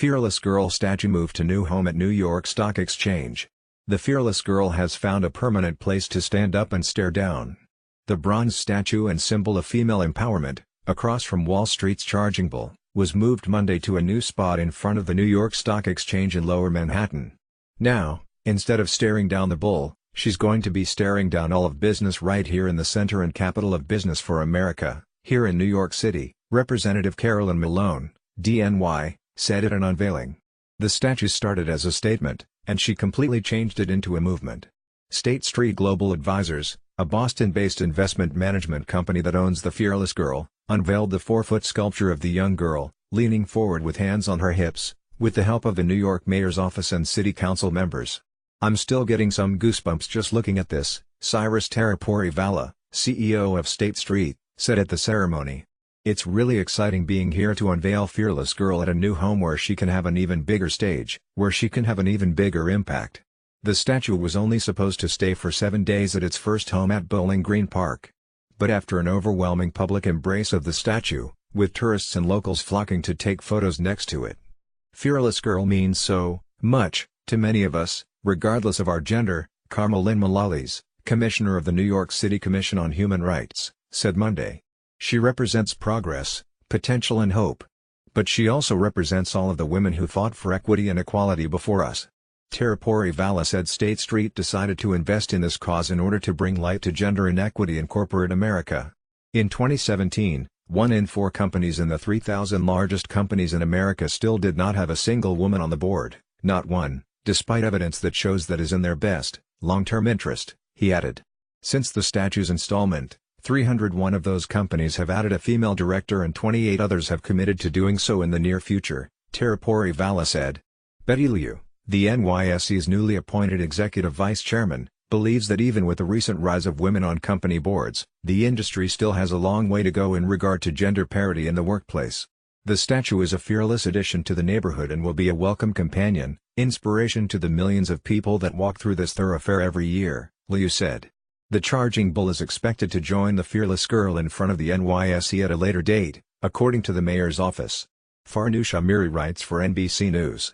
Fearless Girl statue moved to new home at New York Stock Exchange. The Fearless Girl has found a permanent place to stand up and stare down. The bronze statue and symbol of female empowerment, across from Wall Street's Charging Bull, was moved Monday to a new spot in front of the New York Stock Exchange in Lower Manhattan. Now, instead of staring down the bull, she's going to be staring down all of business right here in the center and capital of business for America, here in New York City, Representative Carolyn Malone, DNY, said at an unveiling. The statue started as a statement, and she completely changed it into a movement. State Street Global Advisors, a Boston-based investment management company that owns the Fearless Girl, unveiled the 4-foot sculpture of the young girl, leaning forward with hands on her hips, with the help of the New York Mayor's office and City Council members. "I'm still getting some goosebumps just looking at this," Cyrus Terapuri-Vala, CEO of State Street, said at the ceremony. "It's really exciting being here to unveil Fearless Girl at a new home where she can have an even bigger stage, where she can have an even bigger impact." The statue was only supposed to stay for 7 days at its first home at Bowling Green Park. But after an overwhelming public embrace of the statue, with tourists and locals flocking to take photos next to it. "Fearless Girl means so much to many of us, regardless of our gender," Karma Lynn Mullalis, commissioner of the New York City Commission on Human Rights, said Monday. "She represents progress, potential and hope. But she also represents all of the women who fought for equity and equality before us." Terapuri-Vala said State Street decided to invest in this cause in order to bring light to gender inequity in corporate America. In 2017, 1 in 4 companies in the 3,000 largest companies in America still did not have a single woman on the board, not one, despite evidence that shows that is in their best, long-term interest, he added. Since the statue's installment, 301 of those companies have added a female director and 28 others have committed to doing so in the near future, Terapuri-Vala said. Betty Liu, the NYSE's newly appointed executive vice chairman, believes that even with the recent rise of women on company boards, the industry still has a long way to go in regard to gender parity in the workplace. The statue is a fearless addition to the neighborhood and will be a welcome companion, inspiration to the millions of people that walk through this thoroughfare every year, Liu said. The Charging Bull is expected to join the Fearless Girl in front of the NYSE at a later date, according to the mayor's office. Farnoosh Amiri writes for NBC News.